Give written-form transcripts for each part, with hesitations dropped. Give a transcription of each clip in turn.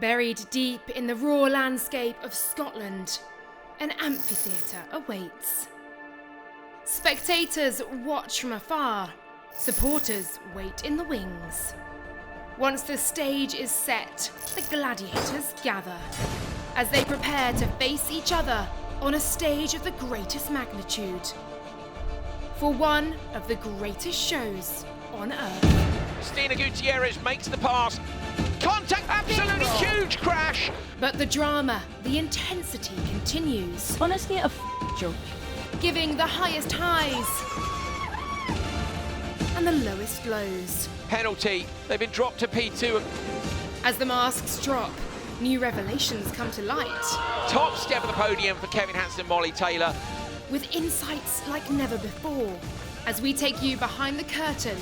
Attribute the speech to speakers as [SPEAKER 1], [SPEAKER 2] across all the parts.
[SPEAKER 1] Buried deep in the raw landscape of Scotland, an amphitheatre awaits. Spectators watch from afar, supporters wait in the wings. Once the stage is set, the gladiators gather as they prepare to face each other on a stage of the greatest magnitude. For one of the greatest shows on Earth.
[SPEAKER 2] Stina Gutierrez makes the pass. Contact, absolutely huge crash.
[SPEAKER 1] But the drama, the intensity continues.
[SPEAKER 3] Honestly, a joke.
[SPEAKER 1] Giving the highest highs and the lowest lows.
[SPEAKER 2] Penalty, they've been dropped to P2.
[SPEAKER 1] As the masks drop, new revelations come to light.
[SPEAKER 2] Top step of the podium for Kevin Hansen, Molly Taylor.
[SPEAKER 1] With insights like never before, as we take you behind the curtain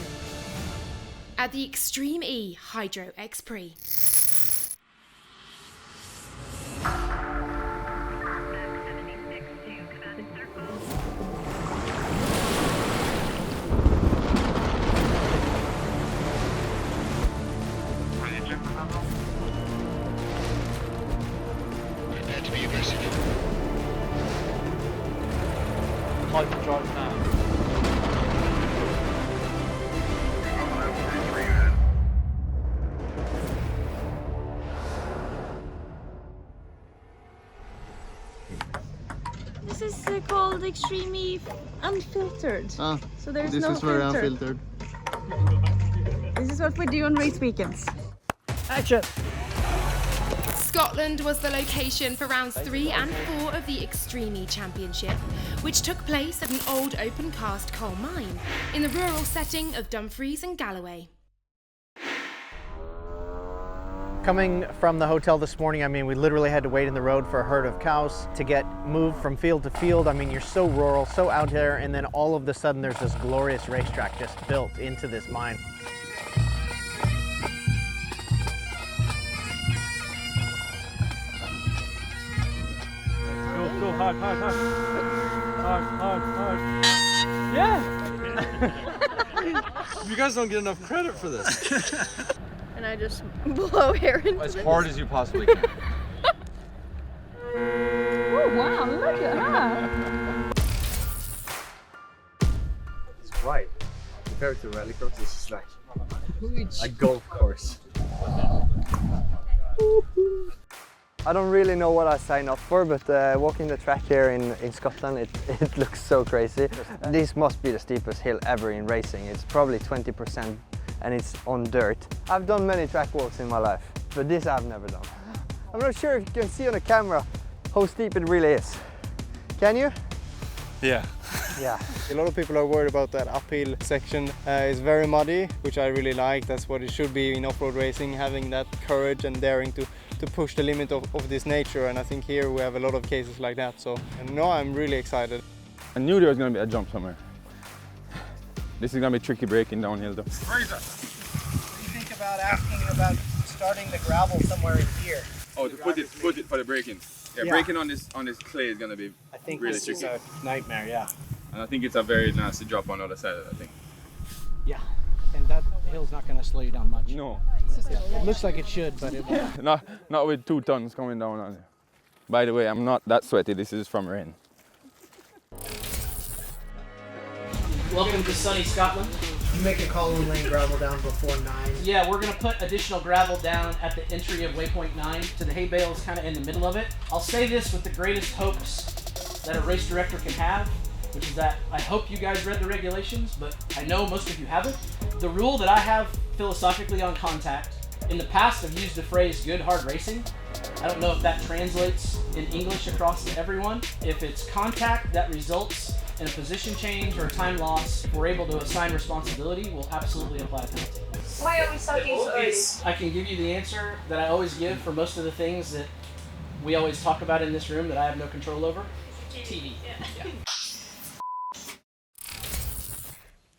[SPEAKER 1] at the Extreme E Hydro X Prix.
[SPEAKER 4] Prepare to be aggressive.
[SPEAKER 5] Hyperdrive now.
[SPEAKER 3] This is called Extreme Unfiltered. So there's
[SPEAKER 6] this
[SPEAKER 3] no
[SPEAKER 6] is very
[SPEAKER 3] filter.
[SPEAKER 6] unfiltered.
[SPEAKER 3] This is what we do on race weekends.
[SPEAKER 5] Action!
[SPEAKER 1] Scotland was the location for rounds 3 and 4 of the Extreme E Championship, which took place at an old open-cast coal mine in the rural setting of Dumfries and Galloway.
[SPEAKER 7] Coming from the hotel this morning, I mean, we literally had to wait in the road for a herd of cows to get moved from field to field. I mean, you're so rural, so out there, and then all of a sudden there's this glorious racetrack just built into this mine.
[SPEAKER 5] Go hard. Yeah!
[SPEAKER 6] You guys don't get enough credit for this.
[SPEAKER 3] And I just blow air into
[SPEAKER 6] As hard as you possibly can.
[SPEAKER 3] Oh wow, look at that!
[SPEAKER 6] It's quiet. Compared to rallycross, this is like a golf course. I don't really know what I signed up for, but walking the track here in Scotland, it looks so crazy. This must be the steepest hill ever in racing. It's probably 20% and it's on dirt. I've done many track walks in my life, but this I've never done. I'm not sure if you can see on the camera how steep it really is. Can you?
[SPEAKER 8] Yeah.
[SPEAKER 6] Yeah.
[SPEAKER 9] A lot of people are worried about that uphill section. It's very muddy, which I really like. That's what it should be in off-road racing, having that courage and daring to push the limit of this nature. And I think here we have a lot of cases like that. So no, I'm really excited.
[SPEAKER 8] I knew there was going to be a jump somewhere. This is going to be tricky braking downhill though.
[SPEAKER 7] What do you think about asking about starting the gravel somewhere in here?
[SPEAKER 8] Oh, to put it for the braking. Yeah, braking on this clay is going to be really tricky.
[SPEAKER 7] A nightmare, yeah.
[SPEAKER 8] And I think it's a very nasty drop on the other side of it, I think.
[SPEAKER 5] Yeah, and that hill's not going to slow you down much.
[SPEAKER 8] No.
[SPEAKER 5] It looks like it should, but it won't.
[SPEAKER 8] Not with 2 tons coming down on it. By the way, I'm not that sweaty, this is from rain.
[SPEAKER 10] Welcome to sunny Scotland.
[SPEAKER 7] You make a column laying gravel down before 9.
[SPEAKER 10] Yeah, we're going to put additional gravel down at the entry of waypoint 9 to the hay bales kind of in the middle of it. I'll say this with the greatest hopes that a race director can have, which is that I hope you guys read the regulations, but I know most of you haven't. The rule that I have philosophically on contact, in the past I've used the phrase good hard racing. I don't know if that translates in English across to everyone. If it's contact that results in a position change or a time loss, if we're able to assign responsibility, we'll absolutely apply a penalty.
[SPEAKER 3] Why are we talking so early?
[SPEAKER 10] I can give you the answer that I always give for most of the things that we always talk about in this room that I have no control over. TV. Yeah.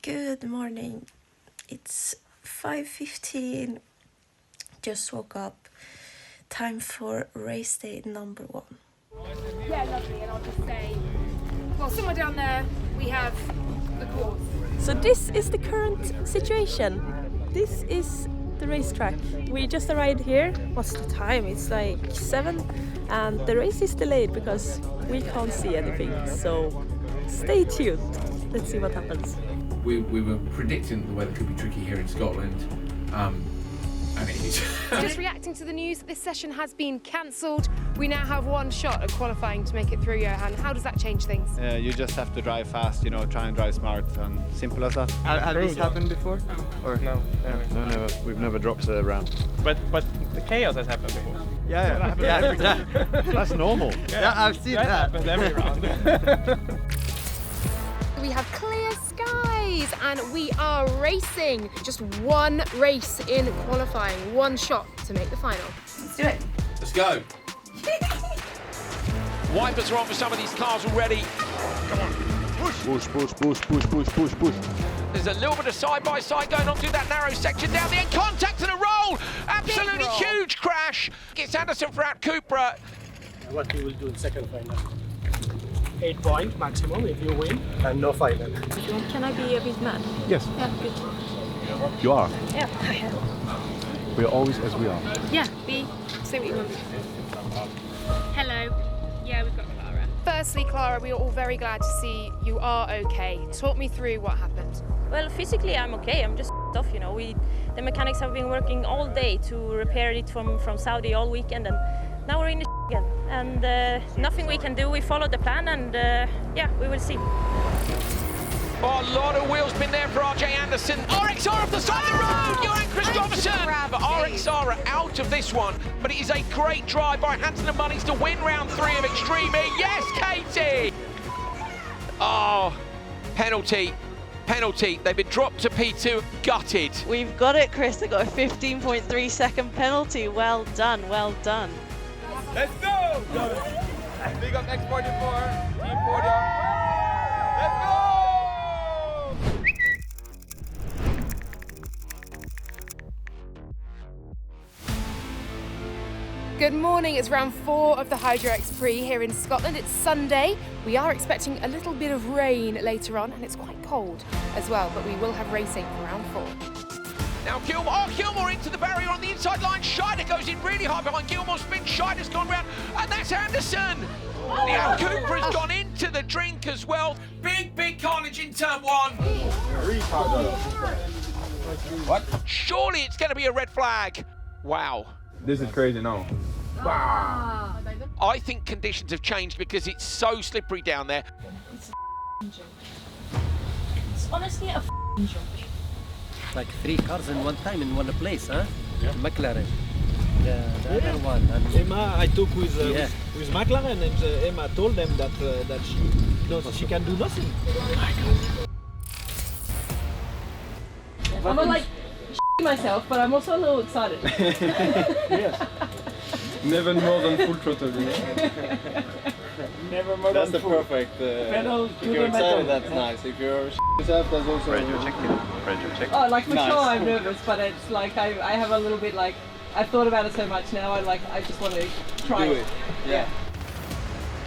[SPEAKER 3] Good morning. It's 5:15. Just woke up. Time for race day number 1.
[SPEAKER 1] Yeah, lovely, and I'll just say, well, somewhere down there we have the course.
[SPEAKER 3] So this is the current situation. This is the racetrack. We just arrived here. What's the time? It's like 7, and the race is delayed because we can't see anything. So stay tuned. Let's see what happens.
[SPEAKER 4] We were predicting the weather could be tricky here in Scotland, and it is.
[SPEAKER 1] Just reacting to the news that this session has been cancelled. We now have one shot at qualifying to make it through, Johan. How does that change things?
[SPEAKER 9] You just have to drive fast, you know, try and drive smart, and simple as that.
[SPEAKER 6] Have this happened before? Or?
[SPEAKER 9] No, never. We've never dropped a round.
[SPEAKER 5] But the chaos has happened before.
[SPEAKER 6] Yeah.
[SPEAKER 9] That's normal.
[SPEAKER 6] Yeah, I've seen that.
[SPEAKER 5] Happens every round.
[SPEAKER 1] We have clear skies and we are racing. Just one race in qualifying, one shot to make the final. Let's do it.
[SPEAKER 4] Let's go.
[SPEAKER 2] Wipers are on for some of these cars already. Come on.
[SPEAKER 8] Push.
[SPEAKER 2] There's a little bit of side-by-side going on through that narrow section down the end. Contact and a roll! Absolutely huge crash. Gets Anderson for out Cupra.
[SPEAKER 5] What we will do in second final. 8 point maximum if you win, and no final.
[SPEAKER 3] Can I be a bit mad?
[SPEAKER 8] Yes.
[SPEAKER 3] Yeah, good.
[SPEAKER 8] You are.
[SPEAKER 3] Yeah, I am.
[SPEAKER 8] We are always as we are.
[SPEAKER 1] Yeah, say what you want. Hello. Yeah, we've got Clara. Firstly, Clara, we are all very glad to see you are okay. Talk me through what happened.
[SPEAKER 3] Well, physically I'm okay. I'm just off, you know. The mechanics have been working all day to repair it from Saudi all weekend, and now we're in the again. And nothing we can do. We followed the plan, and yeah, we will see.
[SPEAKER 2] Oh, a lot of wheels been there for RJ Anderson. RXR off the side of the road! Johan Kristoffersson! But RXR are out of this one, but it is a great drive by Hansen and Munnings to win round 3 of Extreme E. Yes, Katie! Oh, penalty. They've been dropped to P2, gutted.
[SPEAKER 11] We've got it, Chris. They got a 15.3 second penalty. Well done, well done.
[SPEAKER 8] Let's go! Big up next podium for Team Podium. Let's go!
[SPEAKER 1] Good morning, it's round 4 of the Hydro X Prix here in Scotland. It's Sunday. We are expecting a little bit of rain later on, and it's quite cold as well, but we will have racing for round 4.
[SPEAKER 2] Now Gilmore into the barrier on the inside line. Scheider goes in really hard behind Gilmore. Spin. Scheider's gone round, and that's Anderson. Now Cooper's gone into the drink as well. Big carnage in turn 1.
[SPEAKER 8] What?
[SPEAKER 2] Surely it's going to be a red flag. Wow.
[SPEAKER 8] This is crazy now.
[SPEAKER 2] Wow. I think conditions have changed because it's so slippery down there.
[SPEAKER 3] It's honestly a joke.
[SPEAKER 5] Like 3 cars in one time in one place, huh? Yeah. McLaren. The other one. And
[SPEAKER 12] Emma, I talked with McLaren, and Emma told them that she can do nothing.
[SPEAKER 11] I'm like myself, but I'm also a little excited.
[SPEAKER 8] Yes. Never more than full throttle.
[SPEAKER 9] Never more that's than the full. Perfect. If you're excited, that's nice. If you're yourself, that's also.
[SPEAKER 8] Radio check.
[SPEAKER 11] Oh, like for
[SPEAKER 9] nice.
[SPEAKER 11] sure I'm nervous, but it's like I have a little bit like I've thought about it so much now. I just want to try
[SPEAKER 9] do it. Yeah.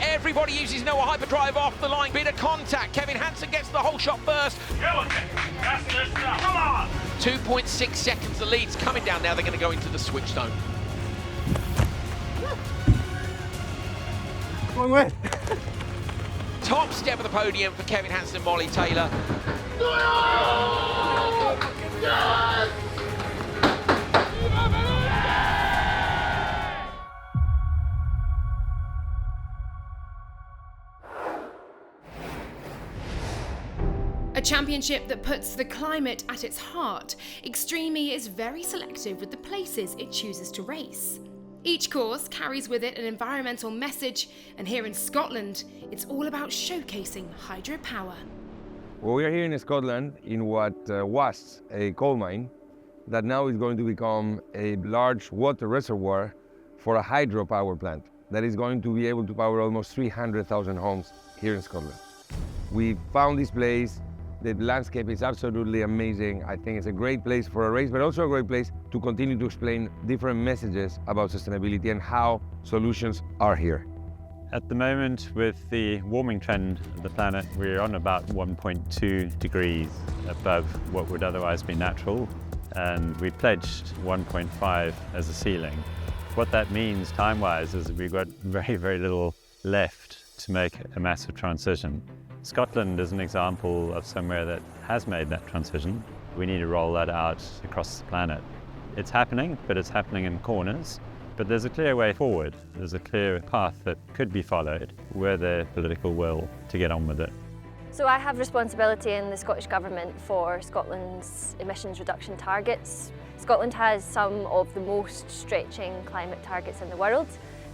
[SPEAKER 2] Everybody uses Noah Hyperdrive off the line. Bit of contact. Kevin Hansen gets the whole shot first. Come on! 2.6 seconds. The lead's coming down now. They're going to go into the switch zone.
[SPEAKER 6] Wrong way.
[SPEAKER 2] Top step of the podium for Kevin Hansen and Molly Taylor.
[SPEAKER 1] A championship that puts the climate at its heart, Extreme E is very selective with the places it chooses to race. Each course carries with it an environmental message, and here in Scotland, it's all about showcasing hydropower.
[SPEAKER 13] Well, we are here in Scotland in what was a coal mine that now is going to become a large water reservoir for a hydropower plant that is going to be able to power almost 300,000 homes here in Scotland. We found this place. The landscape is absolutely amazing. I think it's a great place for a race, but also a great place to continue to explain different messages about sustainability and how solutions are here.
[SPEAKER 14] At the moment, with the warming trend of the planet, we're on about 1.2 degrees above what would otherwise be natural. and we pledged 1.5 as a ceiling. What that means time-wise is that we've got very, very little left to make a massive transition. Scotland is an example of somewhere that has made that transition. We need to roll that out across the planet. It's happening, but it's happening in corners. But there's a clear way forward. There's a clear path that could be followed were there political will to get on with it.
[SPEAKER 15] So I have responsibility in the Scottish Government for Scotland's emissions reduction targets. Scotland has some of the most stretching climate targets in the world,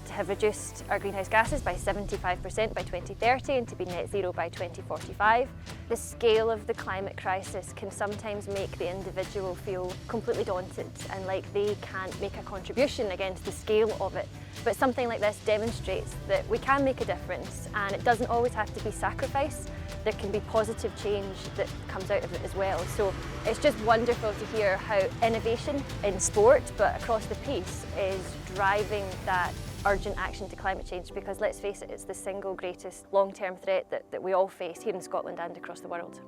[SPEAKER 15] to have reduced our greenhouse gases by 75% by 2030 and to be net zero by 2045. The scale of the climate crisis can sometimes make the individual feel completely daunted and like they can't make a contribution against the scale of it. But something like this demonstrates that we can make a difference, and it doesn't always have to be sacrifice. There can be positive change that comes out of it as well. So it's just wonderful to hear how innovation in sport, but across the piece, is driving that urgent action to climate change, because let's face it, it's the single greatest long-term threat that we all face here in Scotland and across the world.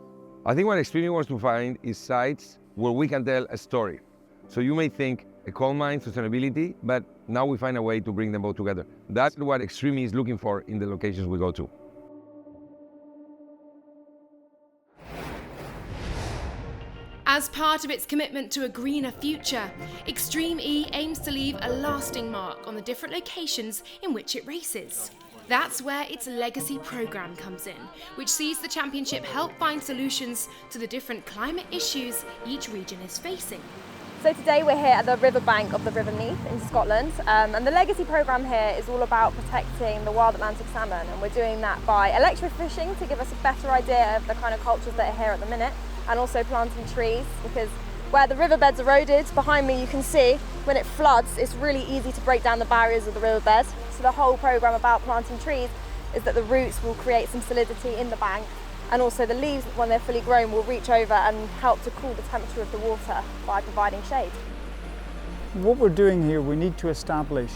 [SPEAKER 13] I think what Extreme wants to find is sites where we can tell a story. So you may think a coal mine, sustainability, but now we find a way to bring them both together. That's what Extreme is looking for in the locations we go to.
[SPEAKER 1] As part of its commitment to a greener future, Extreme E aims to leave a lasting mark on the different locations in which it races. That's where its legacy programme comes in, which sees the championship help find solutions to the different climate issues each region is facing.
[SPEAKER 16] So today we're here at the riverbank of the River Neath in Scotland, and the legacy programme here is all about protecting the wild Atlantic salmon, and we're doing that by electrofishing to give us a better idea of the kind of cultures that are here at the minute, and also planting trees, because where the riverbed's eroded, behind me you can see when it floods it's really easy to break down the barriers of the riverbed. So the whole programme about planting trees is that the roots will create some solidity in the bank, and also the leaves, when they're fully grown, will reach over and help to cool the temperature of the water by providing shade.
[SPEAKER 17] What we're doing here, we need to establish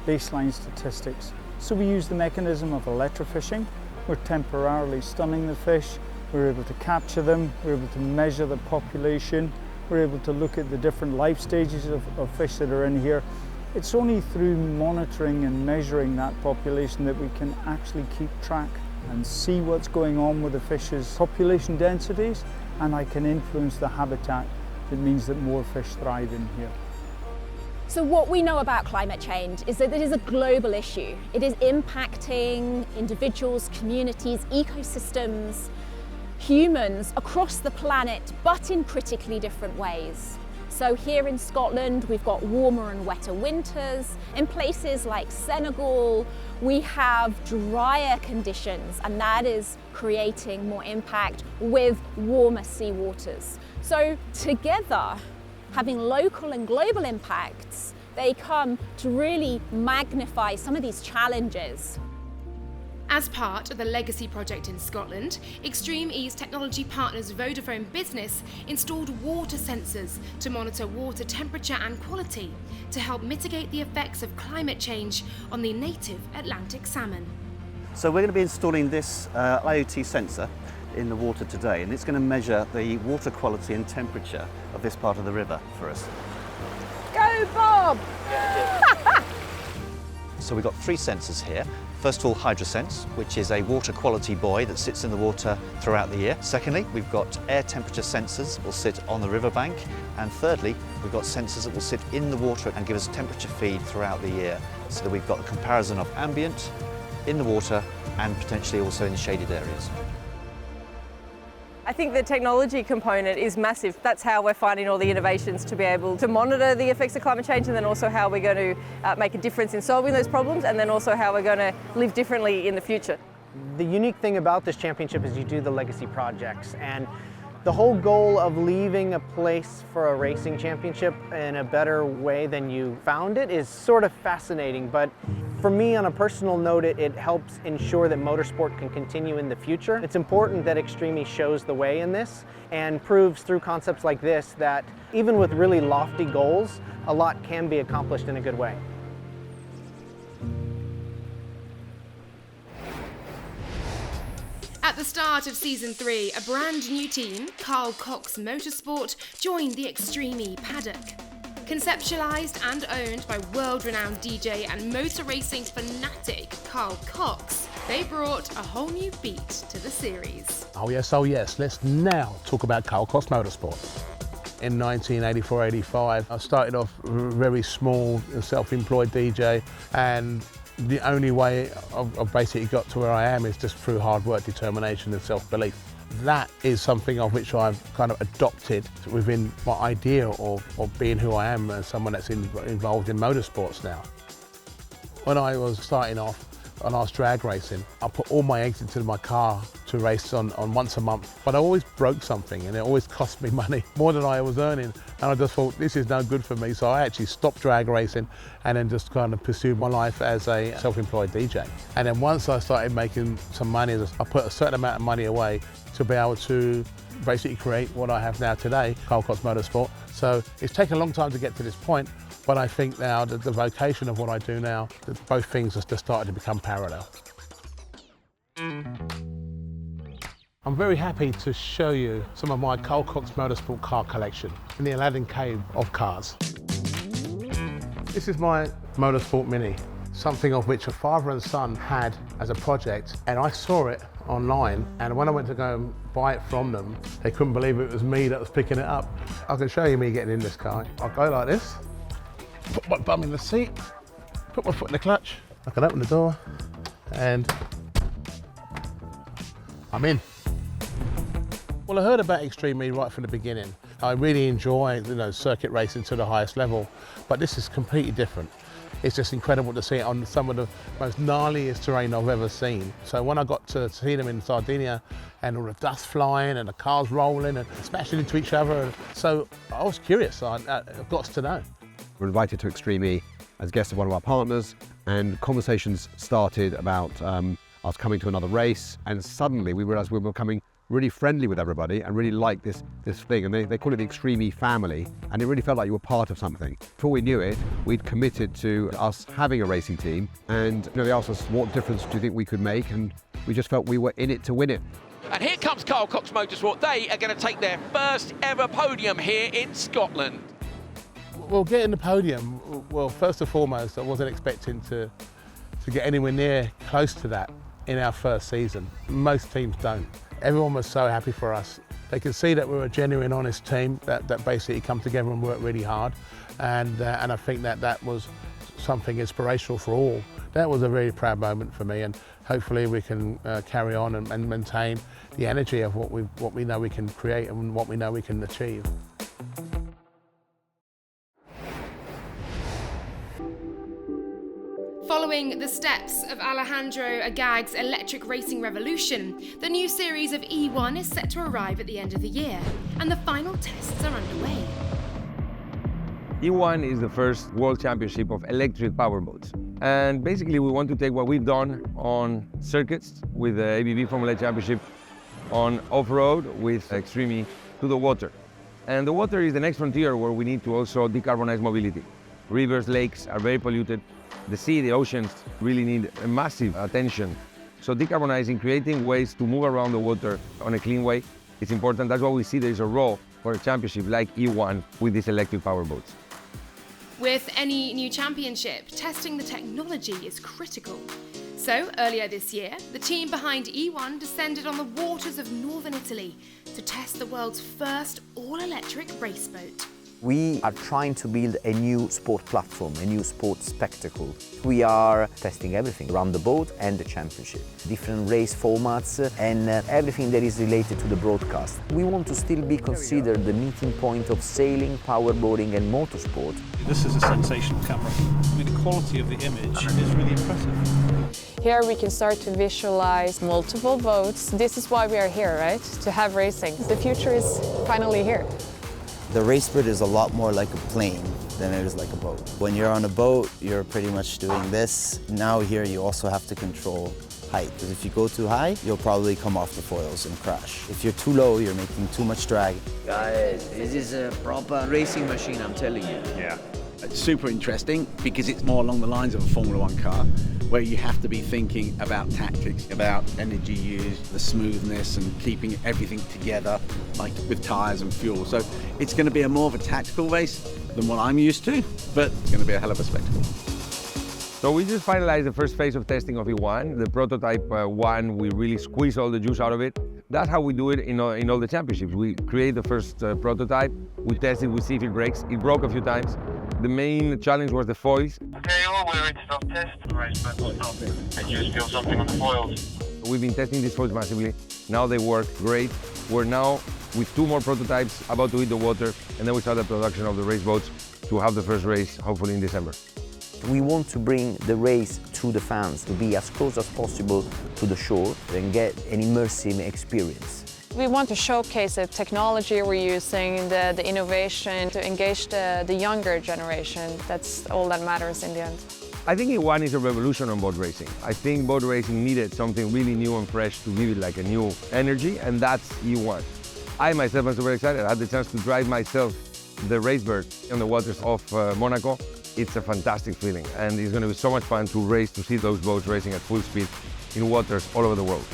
[SPEAKER 17] baseline statistics. So we use the mechanism of electrofishing. We're temporarily stunning the fish. We're able to capture them, we're able to measure the population, we're able to look at the different life stages of fish that are in here. It's only through monitoring and measuring that population that we can actually keep track and see what's going on with the fish's population densities, and I can influence the habitat that means that more fish thrive in here.
[SPEAKER 18] So what we know about climate change is that it is a global issue. It is impacting individuals, communities, ecosystems, humans across the planet, but in critically different ways. So here in Scotland, we've got warmer and wetter winters. In places like Senegal, we have drier conditions, and that is creating more impact with warmer sea waters. So together, having local and global impacts, they come to really magnify some of these challenges.
[SPEAKER 1] As part of the Legacy project in Scotland, Extreme E's technology partners Vodafone Business installed water sensors to monitor water temperature and quality to help mitigate the effects of climate change on the native Atlantic salmon.
[SPEAKER 19] So we're going to be installing this IoT sensor in the water today, and it's going to measure the water quality and temperature of this part of the river for us.
[SPEAKER 16] Go Bob!
[SPEAKER 19] So we've got three sensors here. First of all, HydroSense, which is a water quality buoy that sits in the water throughout the year. Secondly, we've got air temperature sensors that will sit on the riverbank. And thirdly, we've got sensors that will sit in the water and give us temperature feed throughout the year, so that we've got a comparison of ambient, in the water, and potentially also in the shaded areas.
[SPEAKER 11] I think the technology component is massive. That's how we're finding all the innovations to be able to monitor the effects of climate change, and then also how we're going to make a difference in solving those problems, and then also how we're going to live differently in the future.
[SPEAKER 7] The unique thing about this championship is you do the legacy projects, and the whole goal of leaving a place for a racing championship in a better way than you found it is sort of fascinating. But for me, on a personal note, it helps ensure that motorsport can continue in the future. It's important that Extreme E shows the way in this and proves through concepts like this that even with really lofty goals, a lot can be accomplished in a good way.
[SPEAKER 1] At At the start of Season 3, a brand new team, Cox Motorsport, joined the Extreme E paddock. Conceptualised and owned by world-renowned DJ and motor racing fanatic Carl Cox, they brought a whole new beat to the series.
[SPEAKER 20] Oh yes, let's now talk about Cox Motorsport. In 1984-85, I started off very small, self-employed DJ, and the only way I've basically got to where I am is just through hard work, determination and self-belief. That is something of which I've kind of adopted within my idea of being who I am as someone that's involved in motorsports now. When I was starting off and I was drag racing, I put all my eggs into my car to race on once a month, but I always broke something and it always cost me money, more than I was earning, and I just thought this is no good for me, so I actually stopped drag racing and then just kind of pursued my life as a self-employed DJ. And then once I started making some money, I put a certain amount of money away to be able to basically create what I have now today, Cox Motorsport. So it's taken a long time to get to this point, but I think now that the vocation of what I do now, that both things have just started to become parallel. I'm very happy to show you some of my Cox Motorsport car collection in the Aladdin cave of cars. This is my Motorsport Mini, something of which a father and son had as a project, and I saw it online, and when I went to go and buy it from them, they couldn't believe it was me that was picking it up. I can show you me getting in this car. I'll go like this, put my bum in the seat, put my foot in the clutch, I can open the door, and I'm in. Well, I heard about Extreme E right from the beginning. I really enjoy, circuit racing to the highest level, but this is completely different. It's just incredible to see it on some of the most gnarliest terrain I've ever seen. So when I got to see them in Sardinia and all the dust flying and the cars rolling and smashing into each other, so I was curious, I got to know.
[SPEAKER 21] We were invited to Extreme E as guests of one of our partners, and conversations started about us coming to another race, and suddenly we realised we were becoming really friendly with everybody and really liked this thing, and they call it the Extreme E family, and it really felt like you were part of something. Before we knew it, we'd committed to us having a racing team, and they asked us what difference do you think we could make, and we just felt we were in it to win it.
[SPEAKER 2] And here comes Cox Motorsport. They are going to take their first ever podium here in Scotland.
[SPEAKER 20] Well, getting the podium, well, first and foremost, I wasn't expecting to get anywhere near close to that in our first season. Most teams don't. Everyone was so happy for us. They could see that we're a genuine, honest team that basically come together and work really hard, and I think that was something inspirational for all. That was a very proud moment for me, and hopefully we can carry on and maintain the energy of what we know we can create and what we know we can achieve.
[SPEAKER 1] Following the steps of Alejandro Agag's electric racing revolution, the new series of E1 is set to arrive at the end of the year, and the final tests are underway.
[SPEAKER 13] E1 is the first World Championship of electric powerboats. And basically we want to take what we've done on circuits with the ABB Formula E Championship, on off-road with Extreme E, to the water. And the water is the next frontier where we need to also decarbonize mobility. Rivers, lakes are very polluted. The sea, the oceans really need a massive attention. So decarbonizing, creating ways to move around the water on a clean way, is important. That's why we see there is a role for a championship like E1 with these electric powerboats.
[SPEAKER 1] With any new championship, testing the technology is critical. So, earlier this year, the team behind E1 descended on the waters of northern Italy to test the world's first all-electric race boat.
[SPEAKER 22] We are trying to build a new sport platform, a new sport spectacle. We are testing everything around the boat and the championship, different race formats and everything that is related to the broadcast. We want to still be considered the meeting point of sailing, powerboating and motorsport.
[SPEAKER 12] This is a sensational camera. I mean, the quality of the image is really impressive.
[SPEAKER 23] Here we can start to visualize multiple boats. This is why we are here, right? To have racing. The future is finally here.
[SPEAKER 24] The race boat is a lot more like a plane than it is like a boat. When you're on a boat, you're pretty much doing this. Now here you also have to control height, because if you go too high, you'll probably come off the foils and crash. If you're too low, you're making too much drag.
[SPEAKER 25] Guys, this is a proper racing machine, I'm telling you.
[SPEAKER 26] Yeah. It's super interesting because it's more along the lines of a Formula One car,
[SPEAKER 3] where you have to be thinking about tactics, about energy use, the smoothness and keeping everything together, like with tyres and fuel. So it's going to be more of a tactical race than what I'm used to, but it's going to be a hell of a spectacle.
[SPEAKER 13] So we just finalized the first phase of testing of E1. The prototype 1, we really squeeze all the juice out of it. That's how we do it in all the championships. We create the first prototype, we test it, we see if it breaks. It broke a few times. The main challenge was the foils.
[SPEAKER 4] Okay, all, we're ready to stop test. Race back to stop. And you just feel something on the foils.
[SPEAKER 13] We've been testing these foils massively. Now they work great. We're now with 2 more prototypes about to hit the water, and then we start the production of the race boats to have the first race, hopefully in December.
[SPEAKER 22] We want to bring the race to the fans, to be as close as possible to the shore and get an immersive experience.
[SPEAKER 23] We want to showcase the technology we're using, the innovation, to engage the younger generation. That's all that matters in the end.
[SPEAKER 13] I think E1 is a revolution on boat racing. I think boat racing needed something really new and fresh to give it like a new energy, and that's E1. I myself am super excited. I had the chance to drive myself the Racebird on the waters of Monaco. It's a fantastic feeling, and it's going to be so much fun to race, to see those boats racing at full speed in waters all over the world.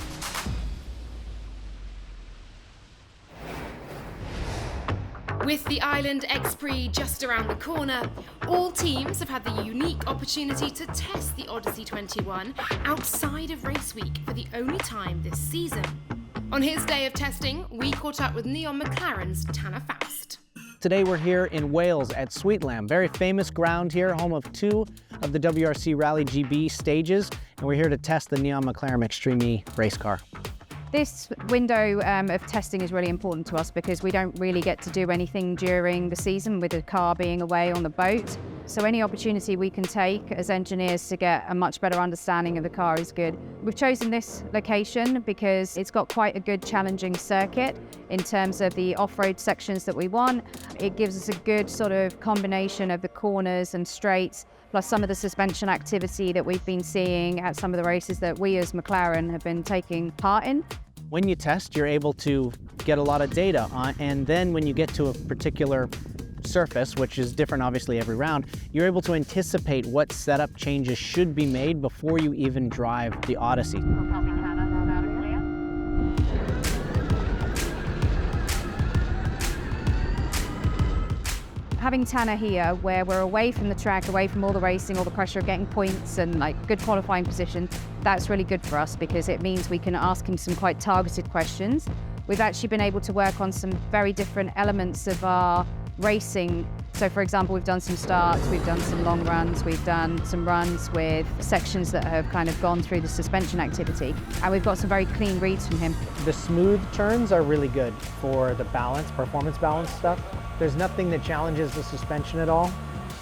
[SPEAKER 1] With the Island X Prix just around the corner, all teams have had the unique opportunity to test the Odyssey 21 outside of race week for the only time this season. On his day of testing, we caught up with Neon McLaren's Tanner Faust.
[SPEAKER 7] Today we're here in Wales at Sweetlam, very famous ground here, home of 2 of the WRC Rally GB stages, and we're here to test the Neon McLaren Extreme E race car.
[SPEAKER 5] This window of testing is really important to us because we don't really get to do anything during the season with the car being away on the boat. So any opportunity we can take as engineers to get a much better understanding of the car is good. We've chosen this location because it's got quite a good challenging circuit in terms of the off-road sections that we want. It gives us a good sort of combination of the corners and straights, plus some of the suspension activity that we've been seeing at some of the races that we as McLaren have been taking part in.
[SPEAKER 7] When you test, you're able to get a lot of data on, and then when you get to a particular surface, which is different obviously every round, you're able to anticipate what setup changes should be made before you even drive the Odyssey.
[SPEAKER 5] Having Tanner here, where we're away from the track, away from all the racing, all the pressure of getting points and like good qualifying position, that's really good for us because it means we can ask him some quite targeted questions. We've actually been able to work on some very different elements of our racing. So for example, we've done some starts, we've done some long runs, we've done some runs with sections that have kind of gone through the suspension activity, and we've got some very clean reads from him.
[SPEAKER 7] The smooth turns are really good for the balance, performance balance stuff. There's nothing that challenges the suspension at all.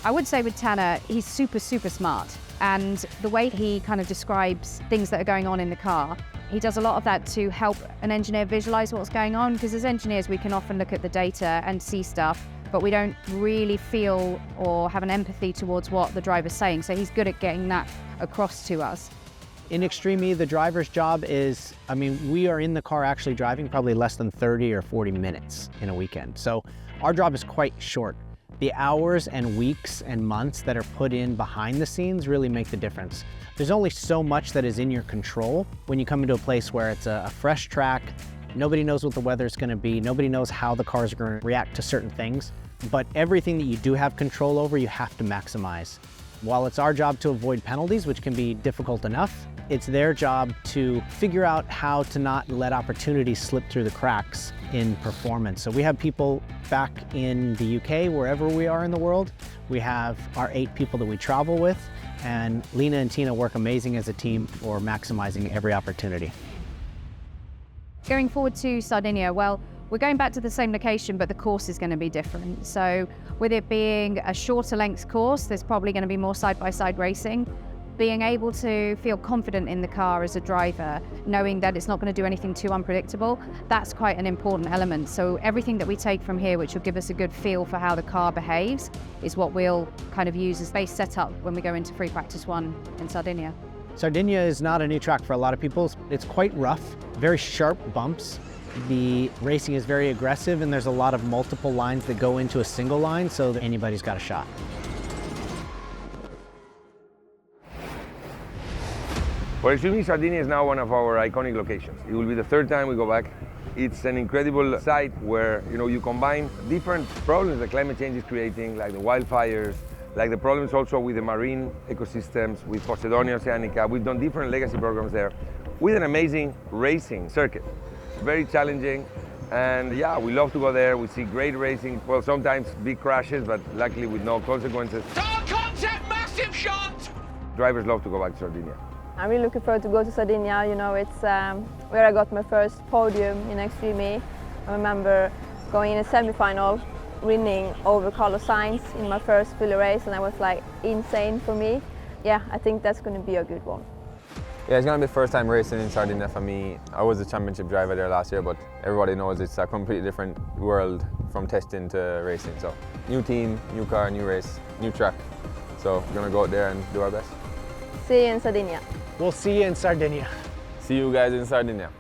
[SPEAKER 5] I would say with Tanner, he's super smart, and the way he kind of describes things that are going on in the car, he does a lot of that to help an engineer visualize what's going on, because as engineers we can often look at the data and see stuff, but we don't really feel or have an empathy towards what the driver's saying, so he's good at getting that across to us.
[SPEAKER 7] In Extreme E, the driver's job is, we are in the car actually driving probably less than 30 or 40 minutes in a weekend. So our job is quite short. The hours and weeks and months that are put in behind the scenes really make the difference. There's only so much that is in your control when you come into a place where it's a fresh track. Nobody knows what the weather's going to be. Nobody knows how the cars are going to react to certain things. But everything that you do have control over, you have to maximize. While it's our job to avoid penalties, which can be difficult enough, it's their job to figure out how to not let opportunities slip through the cracks in performance. So we have people back in the UK, wherever we are in the world. We have our 8 people that we travel with, and Lena and Tina work amazing as a team for maximizing every opportunity.
[SPEAKER 5] Going forward to Sardinia, well, we're going back to the same location, but the course is going to be different. So with it being a shorter length course, there's probably going to be more side-by-side racing. Being able to feel confident in the car as a driver, knowing that it's not going to do anything too unpredictable, that's quite an important element. So everything that we take from here, which will give us a good feel for how the car behaves, is what we'll kind of use as base setup when we go into free practice 1 in Sardinia.
[SPEAKER 7] Sardinia is not a new track for a lot of people. It's quite rough, very sharp bumps. The racing is very aggressive, and there's a lot of multiple lines that go into a single line, so that anybody's got a shot.
[SPEAKER 13] Well, Extreme Sardinia is now one of our iconic locations. It will be the third time we go back. It's an incredible site where you combine different problems that climate change is creating, like the wildfires, like the problems also with the marine ecosystems, with Posidonia oceanica. We've done different legacy programs there with an amazing racing circuit. Very challenging, and yeah, we love to go there. We see great racing. Well, sometimes big crashes, but luckily with no consequences.
[SPEAKER 2] Top contact, massive shot!
[SPEAKER 13] Drivers love to go back to Sardinia.
[SPEAKER 16] I'm really looking forward to go to Sardinia. It's where I got my first podium in Extreme E. I remember going in a semi-final, winning over Carlos Sainz in my first full race, and that was like insane for me. Yeah, I think that's going to be a good one.
[SPEAKER 6] Yeah, it's going to be the first time racing in Sardinia for me. I was a championship driver there last year, but everybody knows it's a completely different world from testing to racing. So, new team, new car, new race, new track. So, we're going to go out there and do our best.
[SPEAKER 16] See you in Sardinia.
[SPEAKER 7] We'll see you in Sardinia.
[SPEAKER 6] See you guys in Sardinia.